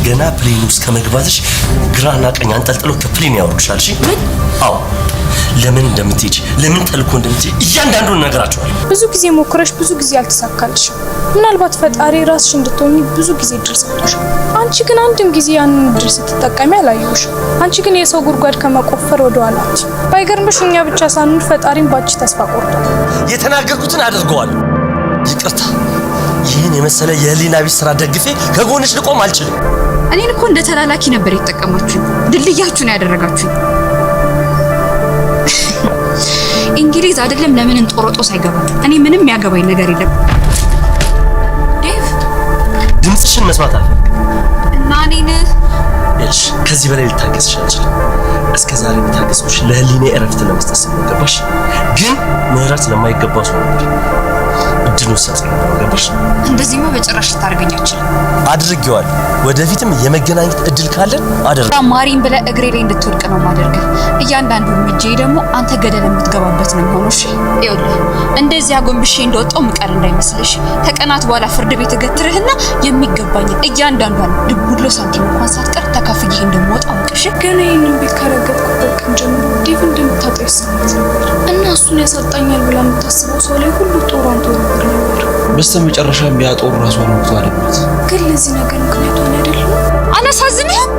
ገና ፕሌን ውስጥ ከመግባትሽ ግራና ቀኝ አንጠልጥሎ ከፕሌን ያወርድሻል። እሺ? አዎ። ለምን እንደምትሄጂ ለምን ተልኮ እንደምትሄጂ እያንዳንዱን ነገራችኋለሁ። ብዙ ጊዜ ሞክረሽ ብዙ ጊዜ አልተሳካልሽ። ምናልባት ፈጣሪ ራስሽ እንድትሆኚ ብዙ ጊዜ ድረስ ሰጥቶሽ፣ አንቺ ግን አንድም ጊዜ ያንን ድረስ ስትጠቀሚ አላየሁሽ። አንቺ ግን የሰው ጉድጓድ ከመቆፈር ወደ ኋላ አትሽ። ባይገርምሽ እኛ ብቻ ሳንሆን ፈጣሪም ባንቺ ተስፋ ቆርጧል። የተናገርኩትን አድርገዋለሁ። ይቅርታ። ይህን የመሰለ የህሊና ቢስ ስራ ደግፌ ከጎንሽ ልቆም አልችልም። እኔን እኮ እንደ ተላላኪ ነበር የተጠቀማችሁ፣ ድልድያችሁ ነው ያደረጋችሁ። እንግሊዝ አይደለም ለምን እንጦሮጦስ አይገባም። እኔ ምንም ያገባኝ ነገር የለም። ዴቭ ድምጽሽን መስማት አለ እና እኔን እሺ፣ ከዚህ በላይ ልታገስሽ አልችልም። እስከ ዛሬ ብታገስሽ ለህሊኔ እረፍት ለመስጠት ገባሽ? ግን ምህረት ለማይገባው ሰው ነበር እድሉ ሰጥ ነው ገባሽ? እንደዚህማ በጭራሽ ታርገኛችሁ አድርጌዋለሁ። ወደፊትም የመገናኘት እድል ካለን አደረገ ማሪን ብለ እግሬ ላይ እንድትወድቅ ነው ማደርገ። እያንዳንዱ እጄ ደግሞ አንተ ገደል የምትገባበት ነው ሆኖ። እሺ ይኸውልህ፣ እንደዚህ አጎንብሼ እንደወጣው ምቀር እንዳይመስልሽ። ከቀናት በኋላ ፍርድ ቤት እገትርህና የሚገባኝ እያንዳንዷን ድቡሎ ሳንቲም እንኳን ሳትቀር ተካፍዬ እንደምወጣ አውቅሽ። ገና ይሄንን ቤት ካረገጥኩበት ቀን ጀምሮ ዴቭ እንደምታጣው ይሰማት ነበር እና እሱን ያሳጣኛል ብላ የምታስበው ሰው ላይ ሁሉ ጦሯን ትወረውር ነበር። በስተመጨረሻ ቢያጦር ራሷን ወቅቷ አለበት። ግን ለዚህ ነገር ምክንያቱን አይደለም። አላሳዝንህም?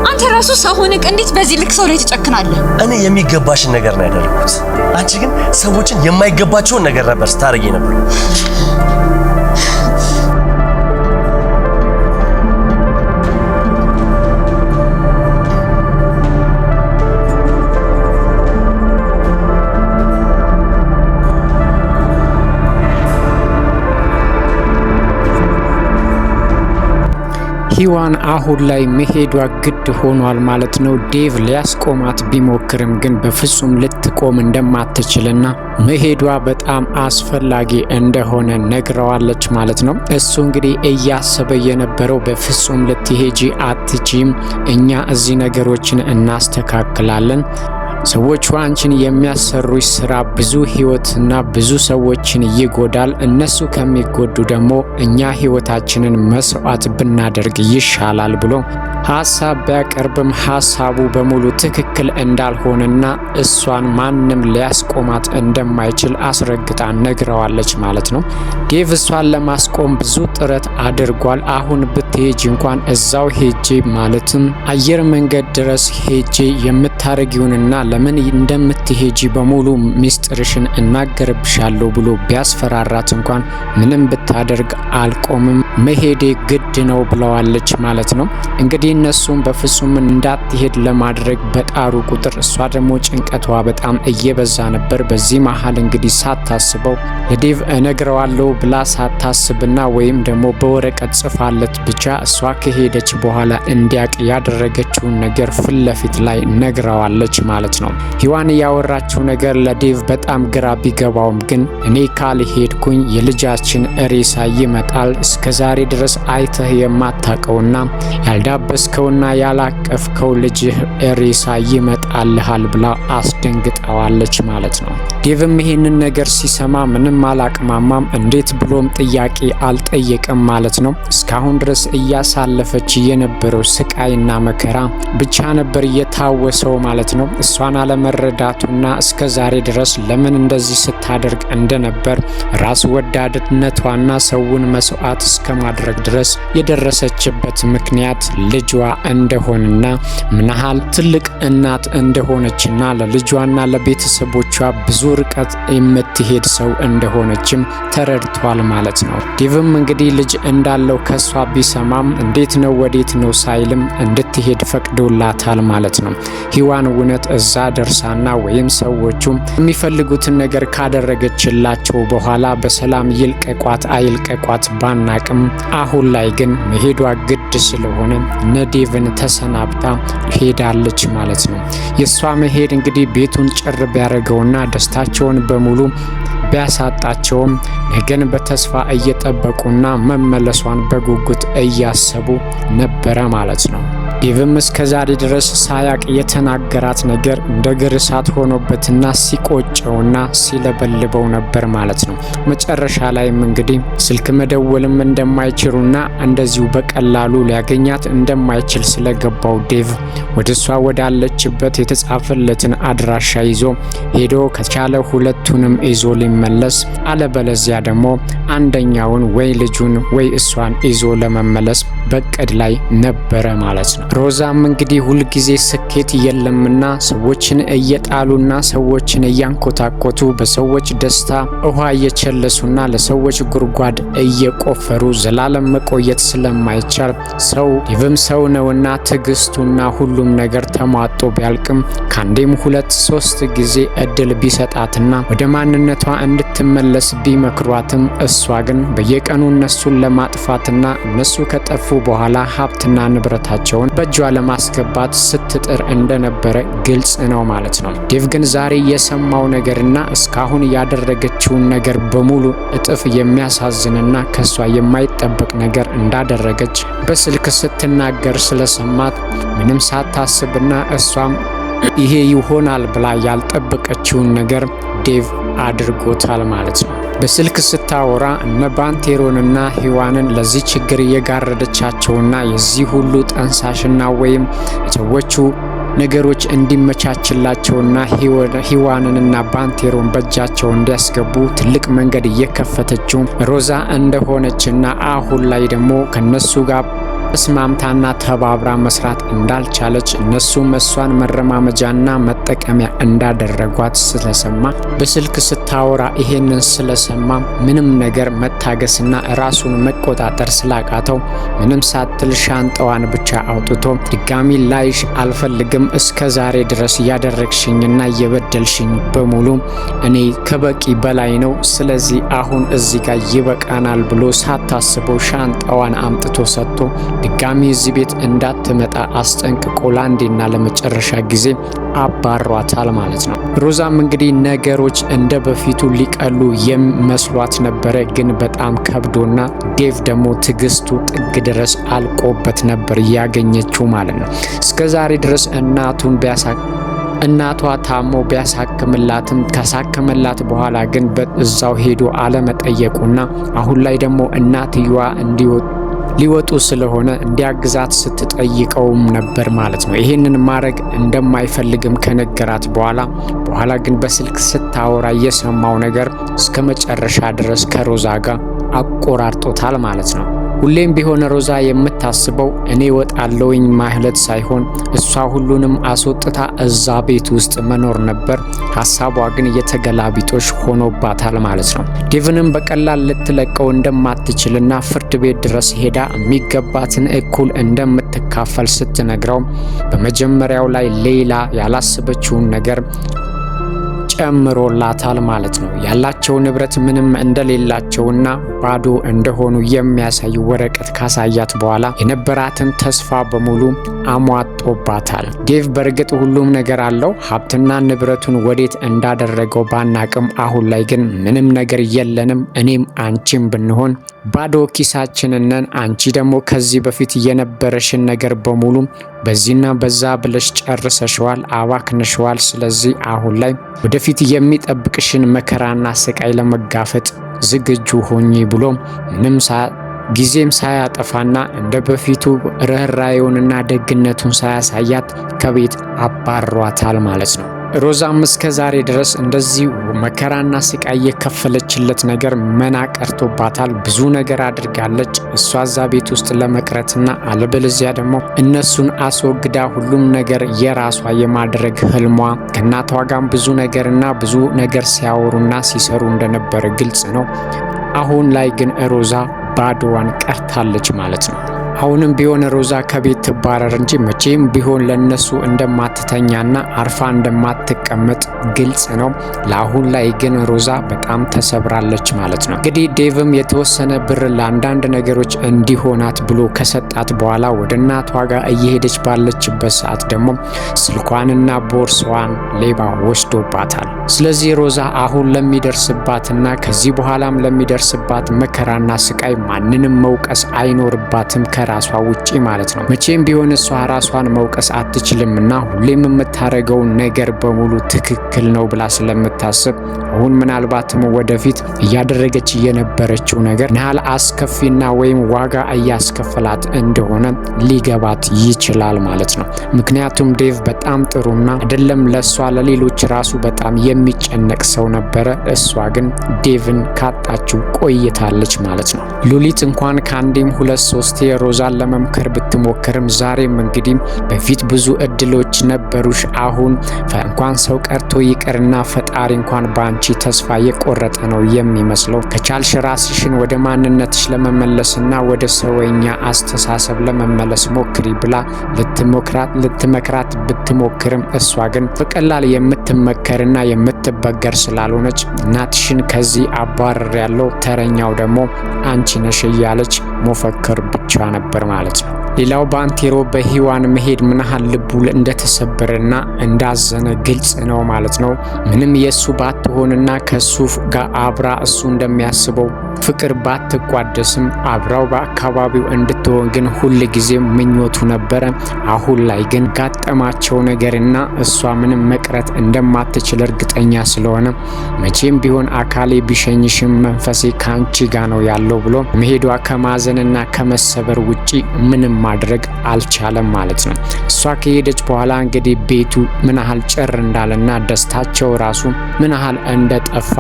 አንተ ራሱ ሰው ሆነህ እንዴት በዚህ ልክ ሰው ላይ ትጨክናለህ? እኔ የሚገባሽን ነገር ነው ያደረኩት። አንቺ ግን ሰዎችን የማይገባቸውን ነገር ነበር ስታረጊ ነበር። ሂዋን አሁን ላይ መሄዷ ግድ ሆኗል ማለት ነው። ዴቭ ሊያስቆማት ቢሞክርም ግን በፍጹም ልትቆም እንደማትችልና መሄዷ በጣም አስፈላጊ እንደሆነ ነግረዋለች ማለት ነው። እሱ እንግዲህ እያሰበ የነበረው በፍጹም ልትሄጂ አትጂም፣ እኛ እዚህ ነገሮችን እናስተካክላለን። ሰዎቹ አንቺን የሚያሰሩሽ ስራ ብዙ ህይወትና ብዙ ሰዎችን ይጎዳል። እነሱ ከሚጎዱ ደግሞ እኛ ህይወታችንን መስዋዕት ብናደርግ ይሻላል ብሎ ሀሳብ ቢያቀርብም ሀሳቡ በሙሉ ትክክል እንዳልሆነና እሷን ማንም ሊያስቆማት እንደማይችል አስረግጣ ነግረዋለች ማለት ነው። ዴቭ እሷን ለማስቆም ብዙ ጥረት አድርጓል። አሁን ብትሄጂ እንኳን እዛው ሄጄ ማለትም አየር መንገድ ድረስ ሄጄ የምታረጊውንና ለምን እንደምትሄጂ በሙሉ ሚስጥርሽን እናገርብሻለሁ ብሎ ቢያስፈራራት እንኳን ምንም ብታደርግ አልቆምም፣ መሄዴ ግድ ነው ብለዋለች ማለት ነው። እንግዲህ እነሱም በፍጹም እንዳትሄድ ለማድረግ በጣሩ ቁጥር እሷ ደግሞ ጭንቀቷ በጣም እየበዛ ነበር። በዚህ መሀል እንግዲህ ሳታስበው ለዴቭ እነግረዋለሁ ብላ ሳታስብና ወይም ደግሞ በወረቀት ጽፋለት ብቻ እሷ ከሄደች በኋላ እንዲያቅ ያደረገችውን ነገር ፊት ለፊት ላይ ነግረዋለች ማለት ነው። ሂዋን ያወራችው ነገር ለዴቭ በጣም ግራ ቢገባውም ግን እኔ ካልሄድኩኝ የልጃችን ሬሳ ይመጣል፣ እስከዛሬ ድረስ አይተህ የማታቀውና ያልዳበስከውና ያላቀፍከው ልጅህ ሬሳ ይመጣልሃል ብላ አስደንግጠዋለች ማለት ነው። ዴቭም ይሄንን ነገር ሲሰማ ምንም አላቅማማም፣ እንዴት ብሎም ጥያቄ አልጠየቀም ማለት ነው። እስካሁን ድረስ እያሳለፈች የነበረው ስቃይና መከራ ብቻ ነበር እየታወሰው ማለት ነው። እሷን አለመረዳቱና እስከ ዛሬ ድረስ ለምን እንደዚህ ስታደርግ እንደነበር ራስ ወዳድነቷና ሰውን መስዋዕት እስከ ማድረግ ድረስ የደረሰችበት ምክንያት ልጇ እንደሆነና ምንሃል ትልቅ እናት እንደሆነችና ለልጇና ለቤተሰቦቿ ብዙ ርቀት የምትሄድ ሰው እንደሆነችም ተረድቷል ማለት ነው። ዴቭም እንግዲህ ልጅ እንዳለው ከሷ ቢሰማም እንዴት ነው ወዴት ነው ሳይልም እንድትሄድ ፈቅዶላታል ማለት ነው። ሂዋን እውነት እዛ ደርሳና ወይም ሰዎቹ የሚፈልጉትን ነገር ካደረገችላቸው በኋላ በሰላም ይልቀቋት አይልቀቋት ባናቅም አሁን ላይ ግን መሄዷ ግድ ስለሆነ ዴቭን ተሰናብታ ሄዳለች ማለት ነው። የሷ መሄድ እንግዲህ ቤቱን ጭር ቢያደርገውና ደስታቸውን በሙሉ ቢያሳጣቸውም ነገን በተስፋ እየጠበቁና መመለሷን በጉጉት እያሰቡ ነበረ ማለት ነው። ዴቭም እስከዛሬ ድረስ ሳያቅ የተናገራት ነገር እንደ ግርሳት ሆኖበትና ሲቆጨውና ሲለበልበው ነበር ማለት ነው። መጨረሻ ላይም እንግዲህ ስልክ መደወልም እንደማይችሉና እንደዚሁ በቀላሉ ሊያገኛት እንደማይችል ስለገባው ዴቭ ወደ እሷ ወዳለችበት የተጻፈለትን አድራሻ ይዞ ሄዶ ከቻለ ሁለቱንም ይዞ ሊመለስ አለበለዚያ ደግሞ አንደኛውን ወይ ልጁን ወይ እሷን ይዞ ለመመለስ በቅድ ላይ ነበረ ማለት ነው። ሮዛም እንግዲህ ሁልጊዜ ስኬት የለምና ሰዎችን እየጣሉና ሰዎችን እያንኮታኮቱ በሰዎች ደስታ ውሃ እየቸለሱና ለሰዎች ጉድጓድ እየቆፈሩ ዘላለም መቆየት ስለማይቻል ሰው ዴቭም ሰው ነውና ትዕግስቱና ሁሉም ነገር ተሟጦ ቢያልቅም ካንዴም 2-3 ጊዜ እድል ቢሰጣትና ወደ ማንነቷ እንድትመለስ ቢመክሯትም እሷ ግን በየቀኑ እነሱን ለማጥፋትና እነሱ ከጠፉ በኋላ ሀብትና ንብረታቸውን በእጇ ለማስገባት ስትጥር እንደነበረ ግልጽ ነው ማለት ነው። ዴቭ ግን ዛሬ የሰማው ነገርና እስካሁን ያደረገችውን ነገር በሙሉ እጥፍ የሚያሳዝንና ከሷ የማይጠበቅ ነገር እንዳደረገች በስልክ ስትናገር ስለሰማት ምንም ሳታስብና እሷም ይሄ ይሆናል ብላ ያልጠበቀችውን ነገር ዴቭ አድርጎታል ማለት ነው። በስልክ ስታወራ እነ ባንቴሮንና ሔዋንን ለዚህ ችግር የጋረደቻቸውና የዚህ ሁሉ ጠንሳሽና ወይም ሰዎቹ ነገሮች እንዲመቻችላቸውና ሔዋንንና ባንቴሮን በእጃቸው እንዲያስገቡ ትልቅ መንገድ እየከፈተችው ሮዛ እንደሆነችና አሁን ላይ ደግሞ ከነሱ ጋር ተስማምታና ተባብራ መስራት እንዳልቻለች እነሱም እሷን መረማመጃና መጠቀሚያ እንዳደረጓት ስለሰማ በስልክ ስታወራ ይሄንን ስለሰማ ምንም ነገር መታገስና ራሱን መቆጣጠር ስላቃተው ምንም ሳትል ሻንጣዋን ብቻ አውጥቶ ድጋሚ ላይሽ አልፈልግም፣ እስከ ዛሬ ድረስ ያደረግሽኝና የበደልሽኝ በሙሉ እኔ ከበቂ በላይ ነው፣ ስለዚህ አሁን እዚህ ጋር ይበቃናል ብሎ ሳታስበው ሻንጣዋን አምጥቶ ሰጥቶ ድጋሚ እዚህ ቤት እንዳትመጣ አስጠንቅቆ ለአንዴና ለመጨረሻ ጊዜ አባሯታል ማለት ነው። ሮዛም እንግዲህ ነገሮች እንደ በፊቱ ሊቀሉ መስሏት ነበረ፣ ግን በጣም ከብዶና ዴቭ ደግሞ ትዕግስቱ ጥግ ድረስ አልቆበት ነበር ያገኘችው ማለት ነው። እስከዛሬ ድረስ እናቷ ታሞ ቢያሳክምላትም ካሳከመላት በኋላ ግን በዛው ሄዶ አለመጠየቁና አሁን ላይ ደግሞ እናትየዋ ሊወጡ ስለሆነ እንዲያግዛት ስትጠይቀውም ነበር ማለት ነው። ይሄንን ማድረግ እንደማይፈልግም ከነገራት በኋላ ግን በስልክ ስታወራ የሰማው ነገር እስከ መጨረሻ ድረስ ከሮዛ ጋር አቆራርጦታል ማለት ነው። ሁሌም ቢሆን ሮዛ የምታስበው እኔ ወጣለውኝ ማለት ሳይሆን እሷ ሁሉንም አስወጥታ እዛ ቤት ውስጥ መኖር ነበር። ሀሳቧ ግን የተገላቢጦሽ ሆኖባታል ማለት ነው። ዴቭንም በቀላል ልትለቀው እንደማትችልና ፍርድ ቤት ድረስ ሄዳ የሚገባትን እኩል እንደምትካፈል ስትነግረው በመጀመሪያው ላይ ሌላ ያላሰበችውን ነገር ጨምሮላታል ማለት ነው። ያላቸው ንብረት ምንም እንደሌላቸውና ባዶ እንደሆኑ የሚያሳይ ወረቀት ካሳያት በኋላ የነበራትን ተስፋ በሙሉ አሟጦባታል። ዴቭ በእርግጥ ሁሉም ነገር አለው፣ ሀብትና ንብረቱን ወዴት እንዳደረገው ባናቅም አሁን ላይ ግን ምንም ነገር የለንም፣ እኔም አንቺም ብንሆን ባዶ ኪሳችንን ነን። አንቺ ደግሞ ከዚህ በፊት የነበረሽን ነገር በሙሉ በዚህና በዛ ብለሽ ጨርሰሽዋል፣ አባክነሽዋል። ስለዚህ አሁን ላይ ወደፊት የሚጠብቅሽን መከራና ስቃይ ለመጋፈጥ ዝግጁ ሆኚ ብሎ ምንም ጊዜም ሳያጠፋና እንደ በፊቱ ርህራሄውንና ደግነቱን ሳያሳያት ከቤት አባሯታል ማለት ነው። ሮዛም እስከ ዛሬ ድረስ እንደዚህ መከራና ስቃይ የከፈለችለት ነገር መና ቀርቶባታል። ብዙ ነገር አድርጋለች እሷ እዛ ቤት ውስጥ ለመቅረትና አለበለዚያ ደግሞ እነሱን አስወግዳ ሁሉም ነገር የራሷ የማድረግ ህልሟ ከእናቷ ጋር ብዙ ነገር ሲያወሩና ሲሰሩ እንደነበረ ግልጽ ነው። አሁን ላይ ግን ሮዛ ባዶዋን ቀርታለች ማለት ነው። አሁንም ቢሆን ሮዛ ከቤት ትባረር እንጂ መቼም ቢሆን ለነሱ እንደማትተኛና አርፋ እንደማትቀመጥ ግልጽ ነው። ለአሁን ላይ ግን ሮዛ በጣም ተሰብራለች ማለት ነው። እንግዲህ ዴቭም የተወሰነ ብር ለአንዳንድ ነገሮች እንዲሆናት ብሎ ከሰጣት በኋላ ወደ እናቷ ጋር እየሄደች ባለችበት ሰዓት ደግሞ ስልኳንና ቦርሳዋን ሌባ ወስዶባታል። ስለዚህ ሮዛ አሁን ለሚደርስባትና ከዚህ በኋላም ለሚደርስባት መከራና ስቃይ ማንንም መውቀስ አይኖርባትም። ከራሷ ውጪ ማለት ነው። መቼም ቢሆን እሷ ራሷን መውቀስ አትችልምና ሁሌም የምታደርገው ነገር በሙሉ ትክክል ነው ብላ ስለምታስብ አሁን ምናልባትም ወደፊት እያደረገች የነበረችው ነገር ናል አስከፊና ወይም ዋጋ እያስከፈላት እንደሆነ ሊገባት ይችላል ማለት ነው። ምክንያቱም ዴቭ በጣም ጥሩና አይደለም ለሷ ለሌሎች ራሱ በጣም የሚጨነቅ ሰው ነበረ። እሷ ግን ዴቭን ካጣችው ቆይታለች ማለት ነው። ሉሊት እንኳን ከአንዴም 2-3 ሮዛን ለመምከር ብትሞክርም ዛሬም እንግዲህ በፊት ብዙ እድሎች ነበሩሽ፣ አሁን እንኳን ሰው ቀርቶ ይቅርና ፈጣሪ እንኳን በአንቺ ተስፋ የቆረጠ ነው የሚመስለው። ከቻልሽ ራስሽን ወደ ማንነትሽ ለመመለስና ወደ ሰውኛ አስተሳሰብ ለመመለስ ሞክሪ ብላ ልትመክራት ብትሞክርም እሷ ግን በቀላል የምትመከርና የምትበገር ስላልሆነች እናትሽን ከዚህ አባረር ያለው ተረኛው ደግሞ አንቺ ነሽ እያለች መፈከር ብቻ ነበር ማለት ነው። ሌላው ባንቴሮ በሂዋን መሄድ ምን ያህል ልቡ እንደተሰበረና እንዳዘነ ግልጽ ነው ማለት ነው። ምንም የሱ ባትሆንና ከሱ ጋር አብራ እሱ እንደሚያስበው ፍቅር ባትቋደስም አብራው በአካባቢው እንድትሆን ግን ሁል ጊዜ ምኞቱ ነበረ። አሁን ላይ ግን ጋጠማቸው ነገርና እሷ ምንም መቅረት እንደማትችል እርግጠኛ ስለሆነ መቼም ቢሆን አካሌ ቢሸኝሽም መንፈሴ ካንቺ ጋር ነው ያለው ብሎ መሄዷ ከማዘንና ከመሰበር ውጪ ምንም ማድረግ አልቻለም ማለት ነው። እሷ ከሄደች በኋላ እንግዲህ ቤቱ ምን ያህል ጭር እንዳለና ደስታቸው ራሱ ምን ያህል እንደጠፋ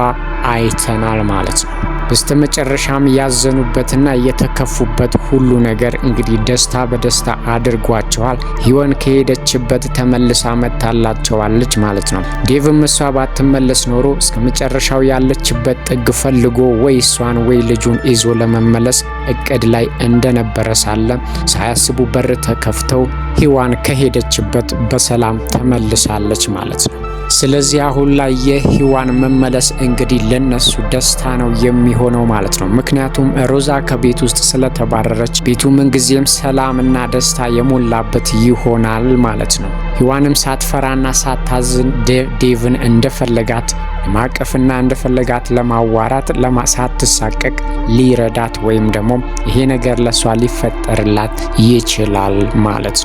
አይተናል ማለት ነው። በስተመጨረሻም ያዘኑበትና የተከፉበት ሁሉ ነገር እንግዲህ ደስታ በደስታ አድርጓቸዋል። ሂዋን ከሄደችበት ተመልሳ መታላቸዋለች ማለት ነው። ዴቭም እሷ ባትመለስ ኖሮ እስከ መጨረሻው ያለችበት ጥግ ፈልጎ ወይ እሷን ወይ ልጁን ይዞ ለመመለስ እቅድ ላይ እንደነበረ ሳለ ሳያስቡ በር ተከፍተው ሂዋን ከሄደችበት በሰላም ተመልሳለች ማለት ነው። ስለዚህ አሁን ላይ የሂዋን መመለስ እንግዲህ ለነሱ ደስታ ነው የሚሆነው ማለት ነው። ምክንያቱም ሮዛ ከቤት ውስጥ ስለተባረረች ቤቱ ምንጊዜም ሰላምና ደስታ የሞላበት ይሆናል ማለት ነው። ሂዋንም ሳትፈራና ሳታዝን ዴቭን እንደፈለጋት ለማቀፍና እንደፈለጋት ለማዋራት ሳትሳቀቅ ሊረዳት ወይም ደግሞ ይሄ ነገር ለሷ ሊፈጠርላት ይችላል ማለት ነው።